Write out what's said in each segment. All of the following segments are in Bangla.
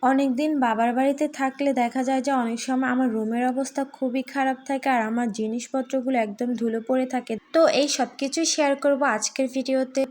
অনেকদিন বাবার বাড়িতে থাকলে দেখা যায় যে অনেক সময় আমার রুমের অবস্থা খুবই খারাপ থাকে আর আমার জিনিসপত্রগুলো একদম ধুলো পড়ে থাকে। তো এই সব কিছুই শেয়ার করব আজকের ভিডিওতে।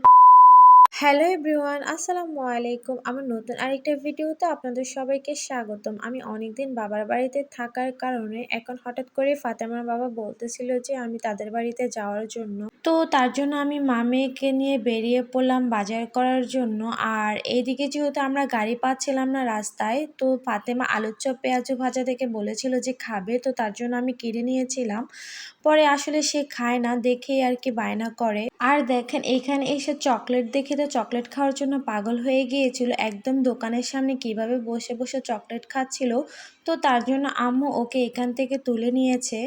হ্যালো এভরিওয়ান, আসসালামু আলাইকুম। আমার নতুন আরেকটা ভিডিওতে আপনাদের সবাইকে স্বাগতম। আমি অনেকদিন বাবার বাড়িতে থাকার কারণে এখন হঠাৎ করে ফাতেমার বাবা বলতেছিল যে আমি তাদের বাড়িতে যাওয়ার জন্য। তো তার জন্য আমি মেয়েকে নিয়ে বেরিয়ে পড়লাম বাজার করার জন্য। আর এইদিকে যেহেতু আমরা গাড়ি পাচ্ছিলাম না রাস্তায়, তো ফাতেমা আলুর চপ পেঁয়াজু ভাজা দেখে বলেছিল যে খাবে, তো তার জন্য আমি কিনে নিয়েছিলাম। পরে আসলে সে খায় না দেখেই আর কি বায়না করে। আর দেখেন এখানে এসে চকলেট দেখে তো চকলেট খাওয়ার জন্য পাগল হয়ে গিয়েছিল, একদম দোকানের সামনে কিভাবে বসে বসে চকলেট খাচ্ছিল। তো তার জন্য আম্মু ওকে এখান থেকে তুলে নিয়েছে।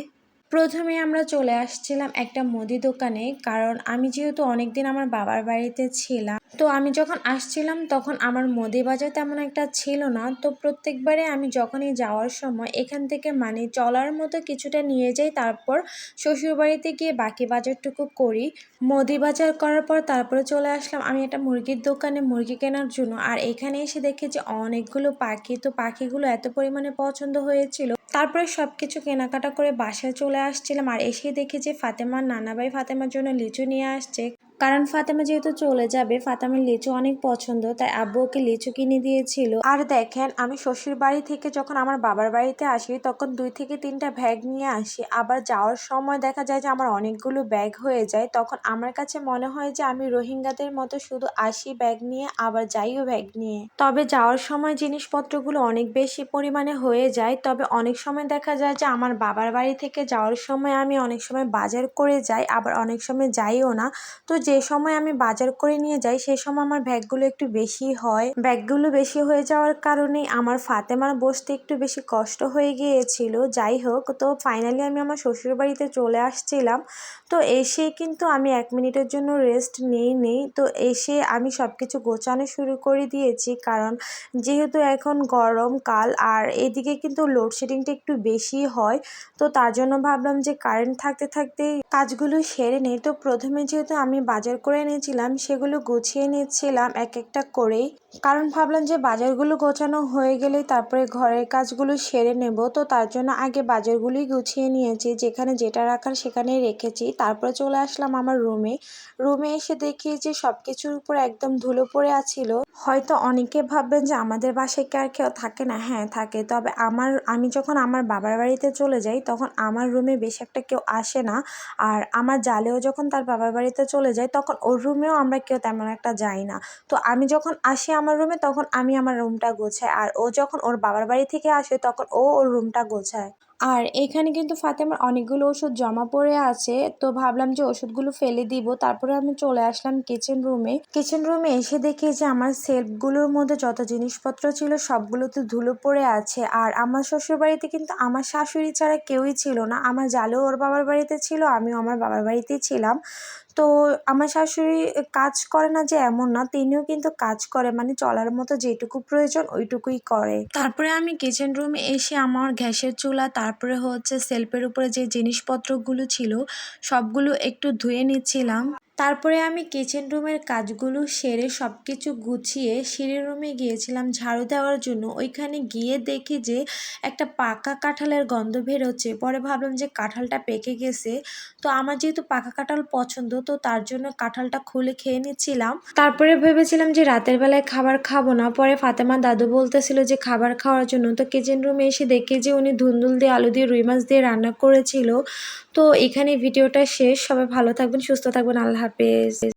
প্রথমে আমরা চলে আসছিলাম একটা মুদি দোকানে, কারণ আমি যেহেতু অনেকদিন আমার বাবার বাড়িতে ছিলাম, তো আমি যখন আসছিলাম তখন আমার মুদি বাজার তেমন একটা ছিল না। তো প্রত্যেকবারে আমি যখনই যাওয়ার সময় এখান থেকে মানে চলার মতো কিছুটা নিয়ে যাই, তারপর শ্বশুর বাড়িতে গিয়ে বাকি বাজারটুকু করি। মুদি বাজার করার পর তারপরে চলে আসলাম আমি একটা মুরগির দোকানে মুরগি কেনার জন্য। আর এখানে এসে দেখি যে অনেকগুলো পাখি, তো পাখিগুলো এত পরিমাণে পছন্দ হয়েছিল। তারপরে সবকিছু কেনাকাটা করে বাসায় চলে আসছিলাম, আর এসে দেখি যে ফাতেমার নানা ভাই ফাতেমার জন্য লিচু নিয়ে আসছে। কারণ ফাতেমা যেহেতু চলে যাবে, ফাতেমার লিচু অনেক পছন্দ, তাই আব্বু ওকে লিচু কিনে দিয়েছিল। আর দেখেন আমি শ্বশুর বাড়ি থেকে যখন আমার বাবার বাড়িতে আসি তখন 2 থেকে 3টা ব্যাগ নিয়ে আসি, আবার যাওয়ার সময় দেখা যায় যে আমার অনেকগুলো ব্যাগ হয়ে যায়। তখন আমার কাছে মনে হয় যে আমি রোহিঙ্গাদের মতো শুধু আসি ব্যাগ নিয়ে আবার যাইও ব্যাগ নিয়ে। তবে যাওয়ার সময় জিনিসপত্রগুলো অনেক বেশি পরিমাণে হয়ে যায়। তবে অনেক সময় দেখা যায় যে আমার বাবার বাড়ি থেকে যাওয়ার সময় আমি অনেক সময় বাজার করে যাই, আবার অনেক সময় যাইও না। তো যে সময় আমি বাজার করে নিয়ে যাই সেই সময় আমার ব্যাগগুলো একটু বেশি হয়। ব্যাগগুলো বেশি হয়ে যাওয়ার কারণে আমার ফাতেমার বসতে একটু বেশি কষ্ট হয়ে গিয়েছিল। যাই হোক, তো ফাইনালি আমি আমার শ্বশুর বাড়িতে চলে আসছিলাম। তো এসে কিন্তু আমি 1 মিনিটের জন্য রেস্ট নেই। তো এসে আমি সব কিছু গোছানো শুরু করে দিয়েছি, কারণ যেহেতু এখন গরমকাল আর এদিকে কিন্তু লোডশেডিংটা একটু বেশি হয়। তো তার জন্য ভাবলাম যে কারেন্ট থাকতে থাকতে কাজগুলো সেরে নেই। তো প্রথমে যেহেতু আমি বাজার করে নিয়েছিলাম সেগুলো গুছিয়ে নিচ্ছিলাম এক একটা করেই, কারণ ভাবলাম যে বাজারগুলো গোছানো হয়ে গেলেই তারপরে ঘরের কাজগুলো সেরে নেব। তো তার জন্য আগে বাজারগুলোই গুছিয়ে নিয়েছি, যেখানে যেটা রাখার সেখানেই রেখেছি। তারপরে চলে আসলাম আমার রুমে এসে দেখি যে সব কিছুর উপর একদম ধুলো পড়ে আছিল। হয়তো অনেকে ভাববেন যে আমাদের বাসায় কি আর কেউ থাকে না? হ্যাঁ থাকে, তবে আমি যখন আমার বাবার বাড়িতে চলে যাই তখন আমার রুমে বেশি একটা কেউ আসে না। আর আমার জালেও যখন তার বাবার বাড়িতে চলে যায় তখন ওর রুমেও আমরা কেউ তেমন একটা যাই না। তো আমি যখন আসি আমার রুমে তখন আমি আমার রুমটা গোছাই, আর ও যখন ওর বাবার বাড়ি থেকে আসে তখন ও ওর রুমটা গোছায়। আর এখানে কিন্তু ফাতেমার অনেকগুলো ওষুধ জমা পড়ে আছে, তো ভাবলাম যে ওষুধগুলো ফেলে দিব। তারপরে আমি চলে আসলাম কিচেন রুমে এসে দেখি যে আমার সেলফগুলোর মধ্যে যত জিনিসপত্র ছিল সবগুলোতে ধুলো পড়ে আছে। আর আমার শ্বশুর বাড়িতে কিন্তু আমার শাশুড়ি ছাড়া কেউই ছিল না। আমার জালেও ওর বাবার বাড়িতে ছিল, আমিও আমার বাবার বাড়িতেই ছিলাম। তো আমার শাশুড়ি কাজ করে না যে এমন না, তিনিও কিন্তু কাজ করে, মানে চলার মতো যেটুকু প্রয়োজন ওইটুকুই করে। তারপরে আমি কিচেন রুমে এসে আমার গ্যাসের চুলা, তারপরে হচ্ছে সেলফের উপরে যে জিনিসপত্রগুলো ছিল সবগুলো একটু ধুয়ে নিচ্ছিলাম। তারপরে আমি কিচেন রুমের কাজগুলো সেরে সব কিছু গুছিয়ে সিঁড়ির রুমে গিয়েছিলাম ঝাড়ু দেওয়ার জন্য। ওইখানে গিয়ে দেখি যে একটা পাকা কাঁঠালের গন্ধ বেরোচ্ছে। পরে ভাবলাম যে কাঁঠালটা পেকে গেছে। তো আমার যেহেতু পাকা কাঁঠাল পছন্দ, তো তার জন্য কাঁঠালটা খুলে খেয়ে নিচ্ছিলাম। তারপরে ভেবেছিলাম যে রাতের বেলায় খাবার খাবো না, পরে ফাতেমা দাদু বলতেছিল যে খাবার খাওয়ার জন্য। তো কিচেন রুমে এসে দেখি যে উনি ধুন্দুল দিয়ে আলু দিয়ে রুই মাছ দিয়ে রান্না করেছিল। তো এখানে ভিডিওটা শেষ। সবাই ভালো থাকবেন, সুস্থ থাকবেন, আল্লাহ হাফেজ।